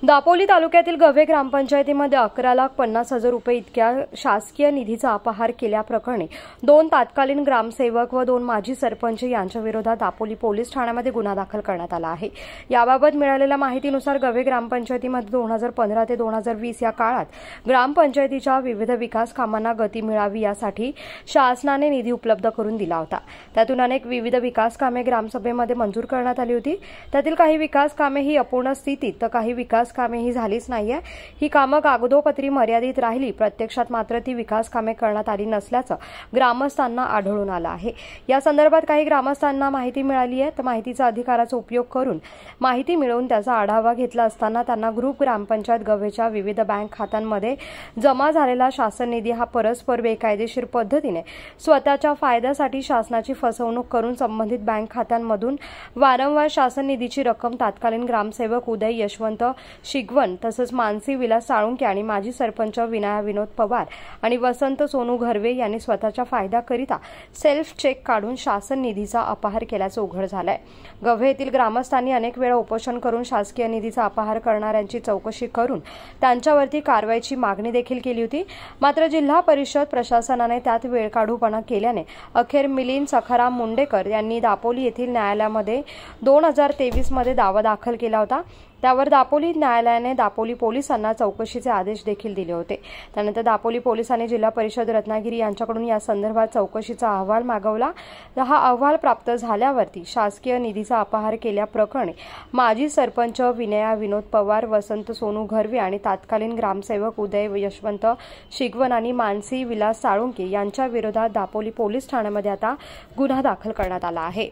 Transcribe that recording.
दापोली तालुक्यातील गव्हे ग्रामपंचायतीमध्ये 11,50,000 रुपये इतक्या शासकीय निधीचा अपहार केल्याप्रकरणी 2 तात्कालीन ग्रामसेवक व 2 माजी सरपंच यांच्या विरोधात दापोली पोलीस ठाण्यामध्ये गुन्हा दाखल करण्यात आला आहे। याबाबत मिळालेल्या माहितीनुसार गव्हे ग्रामपंचायतीमध्ये 2015 ते 2020 या काळात ग्रामपंचायतीच्या विविध विकास कामांना गती मिळावी यासाठी शासनाने निधी उपलब्ध करून दिला होता। त्यातून अनेक विविध विकास कामे ग्रामसभेमध्ये मंजूर करण्यात आली होती। त्यातील काही विकास कामे ही अपूर्ण स्थितीत तर काही विकास कामे ही झालीच नाहीये। ही कामं कागदोपत्री मर्यादित राहिली, प्रत्यक्षात मात्र ती विकास कामे करण्यात आली नसल्याचं ग्रामस्थांना आढळून आलं आहे। या संदर्भात काही ग्रामस्थांना माहिती मिळाली आहे, तर माहितीचा अधिकाराचा उपयोग करून माहिती मिळवून त्याचा आढावा घेतला असताना त्यांना ग्रुप ग्रामपंचायत गव्हेच्या विविध बँक खात्यांमध्ये जमा झालेला शासन निधी हा परस्पर बेकायदेशीर पद्धतीने स्वतःच्या फायद्यासाठी शासनाची फसवणूक करून संबंधित बँक खात्यांमधून वारंवार शासन निधीची रक्कम तात्कालीन ग्रामसेवक उदय यशवंत शिगवन तसंच मानसी विलास साळुंके आणि माजी सरपंच विनाया विनोद पवार आणि वसंत सोनू घरवे यांनी स्वतःच्या फायद्याकरिता सेल्फ चेक काढून शासन निधीचा अपहार केल्याचं उघड झालंय। गव्हे येथील ग्रामस्थांनी अनेक वेळा उपोषण करून शासकीय निधीचा अपहार करणाऱ्यांची चौकशी करून त्यांच्यावरती कारवाईची मागणी देखील केली होती। मात्र जिल्हा परिषद प्रशासनाने त्यात वेळकाढूपणा केल्याने अखेर मिलिंद सखाराम मुंडेकर यांनी दापोली येथील न्यायालयामध्ये 2023 मध्ये दावा दाखल केला होता। त्यावर दापोली न्यायालयाने दापोली पोलिसांना चौकशीचे आदेश देखील दिले होते। त्यानंतर दापोली पोलिसांनी जिल्हा परिषद रत्नागिरी यांच्याकडून या संदर्भात चौकशीचा अहवाल मागवला। हा अहवाल प्राप्त झाल्यावरती शासकीय निधीचा अपहार केल्याप्रकरणी माजी सरपंच विनाया विनोद पवार, वसंत सोनू घरवे आणि तत्कालीन ग्रामसेवक उदय यशवंत शिगवन आणि मानसी विलास साळुंके यांच्या विरोधात दापोली पोलीस ठाण्यामध्ये आता गुन्हा दाखल करण्यात आला आहे।